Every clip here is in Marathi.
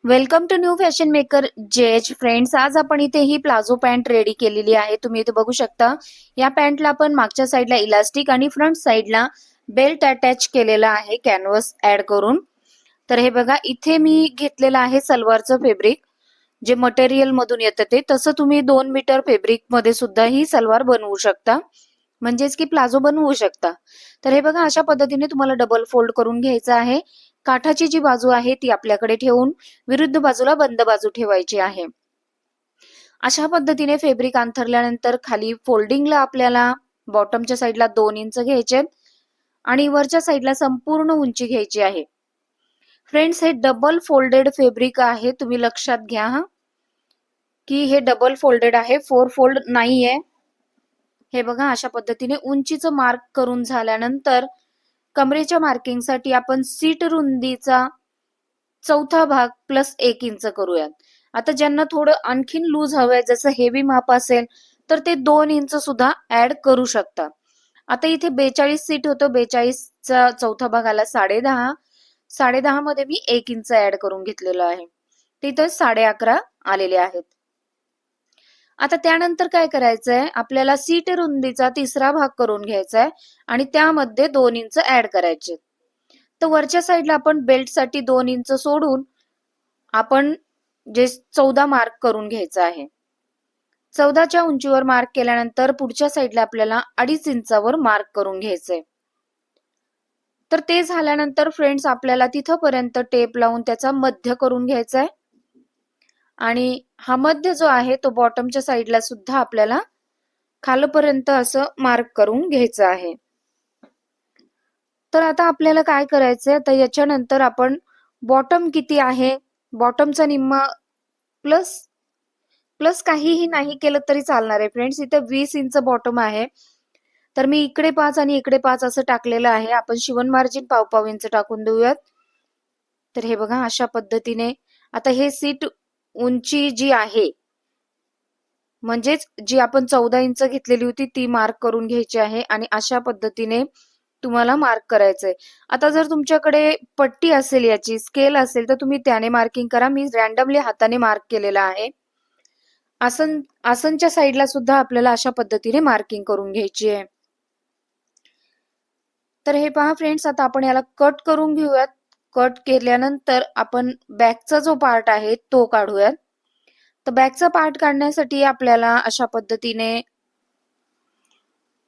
Welcome to new fashion maker JH friends. आज आपण इथे ही प्लाझो पॅन्ट रेडी केलेली आहे. तुम्ही इथे बघू शकता. या पॅन्टला आपण मागच्या साईडला इलास्टिक आणि फ्रंट साईडला बेल्ट अटॅच केलेला आहे कॅनव्हास ऍड करून. तर हे बघा, इथे मी घेतलेलं आहे सलवारचं फॅब्रिक, जे मटेरियल मधून येतं ते. तसं तुम्ही 2 मीटर फॅब्रिक मध्ये सुद्धा ही सलवार बनवू शकता, म्हणजेच की प्लाझो बनवू शकता. तर हे बघा, अशा पद्धतीने तुम्हाला डबल फोल्ड करून घ्यायचं आहे. काठाची जी बाजू आहे ती आपल्याकडे ठेवून विरुद्ध बाजूला बंद बाजू ठेवायची आहे. अशा पद्धतीने फॅब्रिक अंथरल्यानंतर खाली फोल्डिंगला आपल्याला बॉटमच्या साईडला 2 इंच घ्यायचे आणि वरच्या साईडला संपूर्ण उंची घ्यायची आहे. फ्रेंड्स, हे डबल फोल्डेड फॅब्रिक आहे, तुम्ही लक्षात घ्या हा, की हे डबल फोल्डेड आहे, 4 फोल्ड नाहीये. हे बघा, अशा पद्धतीने उंचीचं मार्क करून झाल्यानंतर कमरेच्या मार्किंगसाठी आपण सीट रुंदीचा चौथा भाग प्लस 1 इंच करूयात. आता ज्यांना थोडं आणखीन लूज हवंय, जसं हेवी माप असेल तर ते 2 इंच सुद्धा ऍड करू शकता. आता इथे 42 सीट होतं, 42 चा चौथा भाग आला 10.5. 10.5 मध्ये मी 1 इंच ऍड करून घेतलेलं आहे, तिथं 11.5 आलेले आहेत. आता त्यानंतर काय करायचंय, आपल्याला सीट रुंदीचा तिसरा भाग करून घ्यायचा आहे आणि त्यामध्ये 2 इंच ऍड करायचे. तर वरच्या साईडला आपण बेल्ट साठी 2 इंच सोडून आपण जे 14 मार्क करून घ्यायचं आहे. 14च्या उंचीवर मार्क केल्यानंतर पुढच्या साईडला आपल्याला 2.5 इंचावर मार्क करून घ्यायचंय. तर ते झाल्यानंतर फ्रेंड्स, आपल्याला तिथपर्यंत टेप लावून त्याचा मध्य करून घ्यायचा आहे आणि हा मध्य जो आहे तो बॉटमच्या साईडला सुद्धा आपल्याला खालपर्यंत असं मार्क करून घ्यायचं आहे. तर आता आपल्याला काय करायचंय, तर याच्यानंतर आपण बॉटम किती आहे, बॉटमचा निम्मा प्लस काहीही नाही केलं तरी चालणार आहे. फ्रेंड्स, इथे 20 इंच बॉटम आहे, तर मी इकडे 5 आणि इकडे 5 असं टाकलेलं आहे. आपण शिवण मार्जिन पाव इंच टाकून देऊयात. तर हे बघा, अशा पद्धतीने आता हे सीट उंची जी आहे, म्हणजेच जी आपण 14 इंच घेतलेली होती ती मार्क करून घ्यायची आहे आणि अशा पद्धतीने तुम्हाला मार्क करायचंय. आता जर तुमच्याकडे पट्टी असेल, याची स्केल असेल, तर तुम्ही त्याने मार्किंग करा. मी रॅन्डमली हाताने मार्क केलेला आहे. आसनच्या साईडला सुद्धा आपल्याला अशा पद्धतीने मार्किंग करून घ्यायची आहे. तर हे पहा फ्रेंड्स, आता आपण याला कट करून घेऊयात. कट केल्यानंतर आपण बॅकचा जो पार्ट आहे तो काढूयात. तर बॅकचा पार्ट काढण्यासाठी आपल्याला अशा पद्धतीने,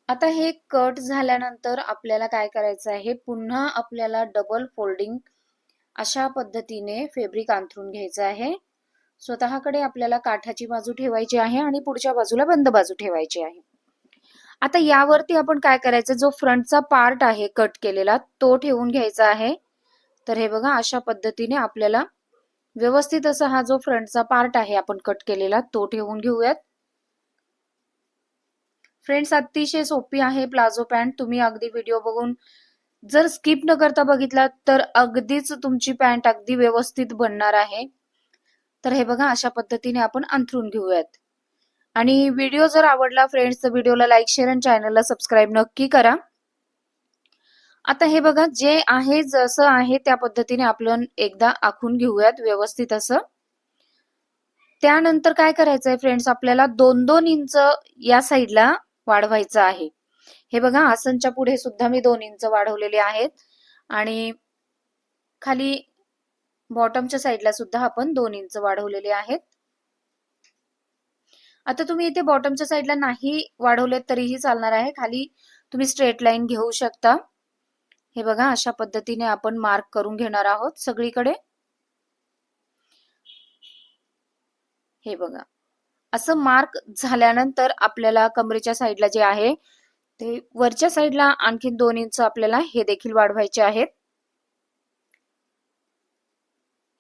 आता हे कट झाल्यानंतर आपल्याला काय करायचं आहे, पुन्हा आपल्याला डबल फोल्डिंग अशा पद्धतीने फॅब्रिक अंथरून घ्यायचं आहे. स्वतःकडे आपल्याला काठाची बाजू ठेवायची आहे आणि पुढच्या बाजूला बंद बाजू ठेवायची आहे. आता यावरती आपण काय करायचं, जो फ्रंटचा पार्ट आहे कट केलेला तो ठेवून घ्यायचा आहे. तर हे बघा, अशा पद्धतीने आपल्याला व्यवस्थित असा हा जो फ्रंटचा पार्ट आहे आपण कट केलेला तो ठेवून घेऊयात. फ्रेंड्स, अतिशय सोपी आहे प्लाझो पॅन्ट. तुम्ही अगदी व्हिडिओ बघून जर स्किप न करता बघितला तर अगदीच तुमची पॅन्ट अगदी व्यवस्थित बनणार आहे. तर हे बघा, अशा पद्धतीने आपण अंथरून घेऊयात. आणि व्हिडिओ जर आवडला फ्रेंड्स तर व्हिडिओला लाईक, शेअर आणि चॅनलला सबस्क्राईब नक्की करा. आता हे बघा, जे आहे जसं आहे त्या पद्धतीने आपण एकदा आखून घेऊयात व्यवस्थित असं. त्यानंतर काय करायचंय फ्रेंड्स, आपल्याला 2-2 इंच या साईडला वाढवायचं आहे. हे बघा, आसनच्या पुढे सुद्धा मी 2 इंच वाढवलेले आहेत आणि खाली बॉटमच्या साईडला सुद्धा आपण 2 इंच वाढवलेले आहेत. आता तुम्ही इथे बॉटमच्या साईडला नाही वाढवलेत तरीही चालणार आहे, खाली तुम्ही स्ट्रेट लाईन घेऊ शकता. हे बघा, अशा पद्धतीने आपण मार्क करून घेणार आहोत सगळीकडे. हे बघा, असं मार्क झाल्यानंतर आपल्याला कमरेच्या साईडला जे आहे ते वरच्या साईडला आणखी 2 इंच आपल्याला हे देखील वाढवायचे आहेत.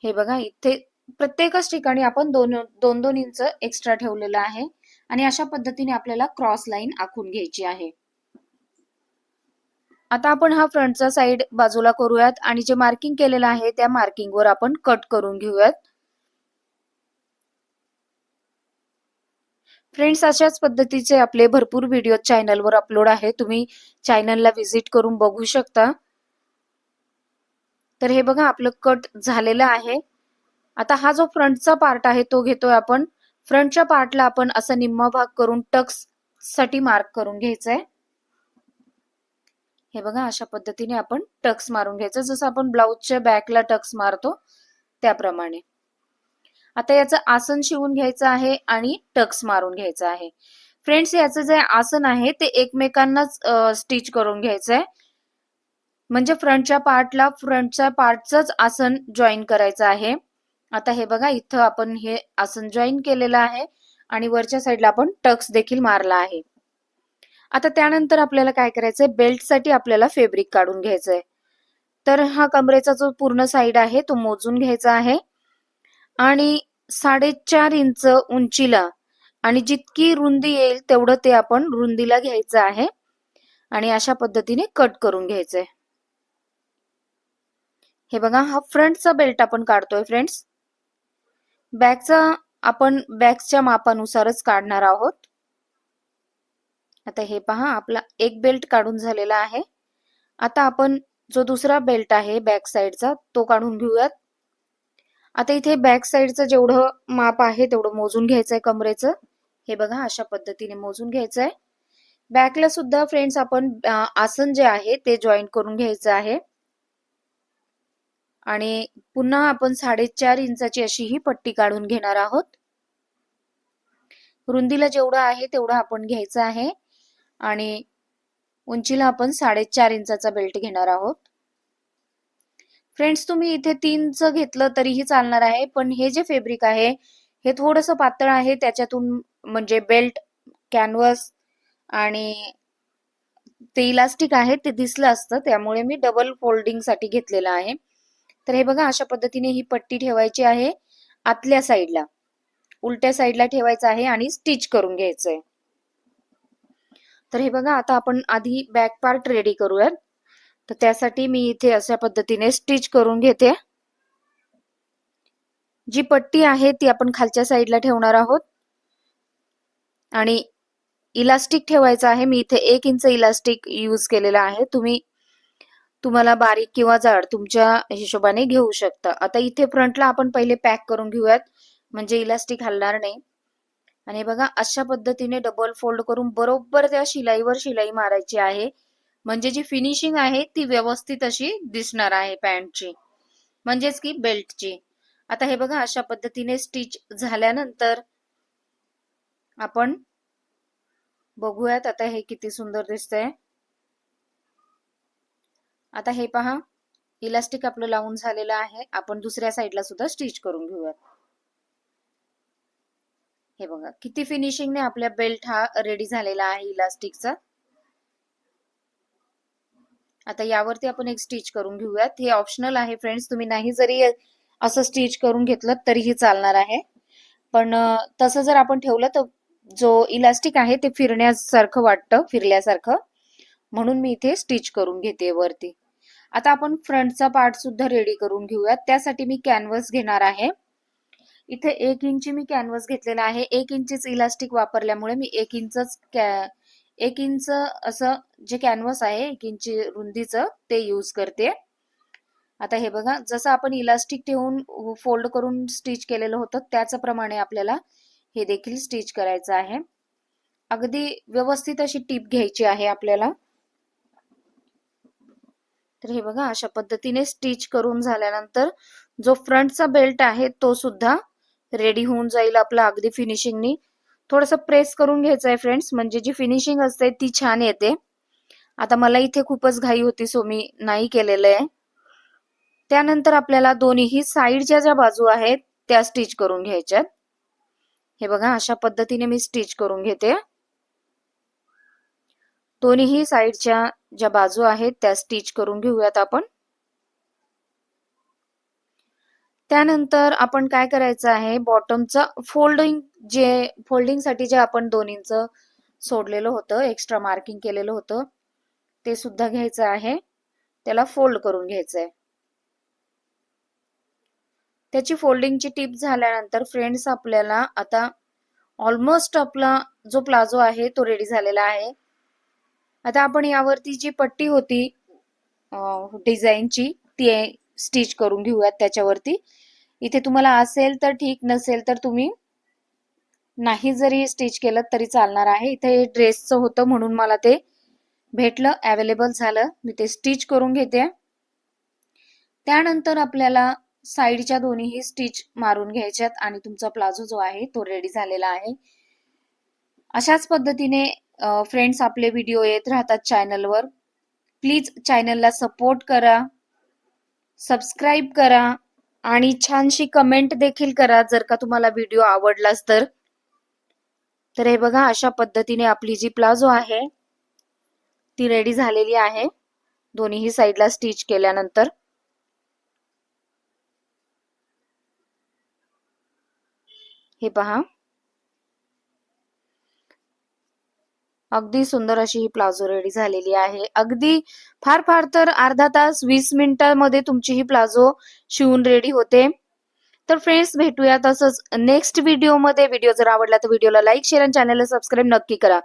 हे बघा, इथे प्रत्येकच ठिकाणी आपण 2-2 इंच एक्स्ट्रा ठेवलेलं आहे आणि अशा पद्धतीने आपल्याला क्रॉस लाईन आखून घ्यायची आहे. आता आपण हा फ्रंटचा साईड बाजूला करूयात आणि जे मार्किंग केलेलं आहे त्या मार्किंगवर आपण कट करून घेऊयात. फ्रेंड्स, अशाच पद्धतीचे आपले भरपूर व्हिडिओ चॅनलवर अपलोड आहे, तुम्ही चॅनलला व्हिजिट करून बघू शकता. तर हे बघा, आपलं कट झालेलं आहे. आता हा जो फ्रंटचा पार्ट आहे तो घेतोय आपण. फ्रंटच्या पार्टला आपण असा निम्मा भाग करून टक्स साठी मार्क करून घ्यायचंय. हे बघा अशा पद्धतीने आपण टक्स मारून घ्यायचं, जसं आपण ब्लाउजच्या बॅकला टक्स मारतो त्याप्रमाणे. आता याचं आसन शिवून घ्यायचं आहे आणि टक्स मारून घ्यायचं आहे. फ्रेंड्स, याचं जे आसन आहे ते एकमेकांनाच स्टिच करून घ्यायचंय. म्हणजे फ्रंटच्या पार्टचंच आसन जॉईन करायचं आहे. आता हे बघा इथं आपण हे आसन जॉईन केलेलं आहे आणि वरच्या साईडला आपण टक्स देखील मारला आहे. आता त्यानंतर आपल्याला काय करायचंय, बेल्टसाठी आपल्याला फॅब्रिक काढून घ्यायचंय. तर हा कमरेचा जो पूर्ण साईड आहे तो मोजून घ्यायचा आहे आणि 4.5 इंच उंचीला आणि जितकी रुंदी येईल तेवढं ते आपण रुंदीला घ्यायचं आहे आणि अशा पद्धतीने कट करून घ्यायचंय. हे बघा हा फ्रंटचा बेल्ट आपण काढतोय फ्रेंड्स. बॅकचा आपण बॅकच्या मापानुसारच काढणार आहोत. आता हे पहा आपला एक बेल्ट काढून झालेला आहे. आता आपण जो दुसरा बेल्ट आहे बॅक साईडचा तो काढून घेऊयात. आता इथे बॅक साईडचं जेवढं माप आहे तेवढं मोजून घ्यायचंय कमरेचं. हे बघा अशा पद्धतीने मोजून घ्यायचंय. बॅकला सुद्धा फ्रेंड्स आपण आसन जे आहे ते जॉईन करून घ्यायचं आहे आणि पुन्हा आपण 4.5 इंचाची अशी ही पट्टी काढून घेणार आहोत. रुंदीला जेवढं आहे तेवढं आपण घ्यायचं आहे आणि उंचीला आपण 4.5 इंचाचा बेल्ट घेणार आहोत. फ्रेंड्स, तुम्ही इथे 3चं घेतलं तरीही चालणार आहे, पण हे जे फॅब्रिक आहे हे थोडंसं पातळ आहे. त्याच्यातून म्हणजे बेल्ट, कॅनव्हास आणि ते इलास्टिक आहे ते दिसलं असतं, त्यामुळे मी डबल फोल्डिंग साठी घेतलेलं आहे. तर हे बघा अशा पद्धतीने ही पट्टी ठेवायची आहे. आतल्या साईडला उलट्या साईडला ठेवायचं आहे आणि स्टिच करून घ्यायचंय. तर हे बघा आता आपण आधी बॅक पार्ट रेडी करूयात. तर त्यासाठी मी इथे अशा पद्धतीने स्टिच करून घेते. जी पट्टी आहे ती आपण खालच्या साईडला ठेवणार आहोत आणि इलास्टिक ठेवायचं आहे. मी इथे 1 इंच इलास्टिक यूज केलेला आहे. तुम्हाला बारीक किंवा जाड तुमच्या हिशोबाने घेऊ शकता. आता इथे फ्रंटला आपण पहिले पॅक करून घेऊयात, म्हणजे इलास्टिक हलणार नाही. आणि बघा अशा पद्धतीने डबल फोल्ड करून बरोबर त्या शिलाईवर शिलाई मारायची आहे, म्हणजे जी फिनिशिंग आहे ती व्यवस्थित अशी दिसणार आहे पॅन्टची, म्हणजेच की बेल्टची. आता हे बघा अशा पद्धतीने स्टिच झाल्यानंतर आपण बघूयात आता हे किती सुंदर दिसतंय. आता हे पहा इलास्टिक आपलं लावून झालेलं आहे. आपण दुसऱ्या साईडला सुद्धा स्टिच करून घेऊयात. हे बघा किती फिनिशिंगने आपल्या बेल्ट हा रेडी झालेला आहे इलास्टिकचा. आता यावरती आपण एक स्टिच करून घेऊयात. हे ऑप्शनल आहे फ्रेंड्स, तुम्ही नाही जरी असं स्टिच करून घेतलं तरीही चालणार आहे, पण तसं जर आपण ठेवलं तर जो इलास्टिक आहे ते फिरण्यासारखं वाटतं, फिरल्यासारखं, म्हणून मी इथे स्टिच करून घेते वरती. आता आपण फ्रंटचा पार्ट सुद्धा रेडी करून घेऊयात. त्यासाठी मी कॅनव्हास घेणार आहे. इथे 1 इंची मी कॅनव्हास घेतलेला आहे. 1 इंचीच इलास्टिक वापरल्यामुळे मी 1 इंच असं जे कॅनव्हास आहे 1 इंची रुंदीचं ते यूज करते. आता हे बघा जसं आपण इलास्टिक ठेवून फोल्ड करून स्टिच केलेलं होतं त्याचप्रमाणे आपल्याला हे देखील स्टिच करायचं आहे. अगदी व्यवस्थित अशी टीप घ्यायची आहे आपल्याला. तर हे बघा अशा पद्धतीने स्टिच करून झाल्यानंतर जो फ्रंटचा बेल्ट आहे तो सुद्धा रेडी होऊन जाईल आपला अगदी फिनिशिंगनी. थोडंसं प्रेस करून घ्यायचं आहे फ्रेंड्स, म्हणजे जी फिनिशिंग असते ती छान येते. आता मला इथे खूपच घाई होती सो मी नाही केलेलं आहे. त्यानंतर आपल्याला दोन्ही साईडच्या ज्या बाजू आहेत त्या स्टिच करून घ्यायच्यात. हे बघा अशा पद्धतीने मी स्टिच करून घेते. दोन्ही साईडच्या ज्या बाजू आहेत त्या स्टिच करून घेऊयात आपण. त्यानंतर आपण काय करायचं आहे, बॉटमचा फोल्डिंगसाठी जे आपण 2 इंच सोडलेलं होतं, एक्स्ट्रा मार्किंग केलेलं होतं ते सुद्धा घ्यायचं आहे. त्याला फोल्ड करून घ्यायचंय. त्याची फोल्डिंगची टिप झाल्यानंतर फ्रेंड्स आपल्याला आता ऑलमोस्ट आपला जो प्लाझो आहे तो रेडी झालेला आहे. आता आपण यावरती जी पट्टी होती डिझाईनची ती स्टिच करून घेऊयात त्याच्यावरती. इथे तुम्हाला असेल तर ठीक, नसेल तर तुम्ही नाही जरी स्टिच केलं तरी चालणार आहे. इथे ड्रेसचं होतं म्हणून मला ते भेटलं, अवेलेबल झालं. मी ते स्टिच करून घेते. त्यानंतर आपल्याला साईडच्या दोन्हीही स्टिच मारून घ्यायच्यात आणि तुमचा प्लाझो जो आहे तो रेडी झालेला आहे. अशाच पद्धतीने फ्रेंड्स आपले व्हिडिओ येत राहतात चॅनलवर. प्लीज चॅनलला सपोर्ट करा, सबस्क्राईब करा आणि छानशी कमेंट देखील करा जर का तुम्हाला व्हिडिओ आवडलाच तर. तर हे बघा, अशा पद्धतीने आपली जी प्लाझो आहे ती रेडी झालेली आहे दोन्हीही साईडला स्टिच केल्यानंतर. हे पहा, अगदी सुंदर अशी ही प्लाझो रेडी झालेली आहे. अगदी फार फार तर अर्धा तास 20 मिनिटांमध्ये तुमची ही प्लाझो शिवून रेडी होते. तर फ्रेंड्स, भेटूया तसंच नेक्स्ट व्हिडिओमध्ये. व्हिडिओ जर आवडला तर व्हिडिओला लाईक, शेअर आणि चॅनलला सबस्क्राईब नक्की करा.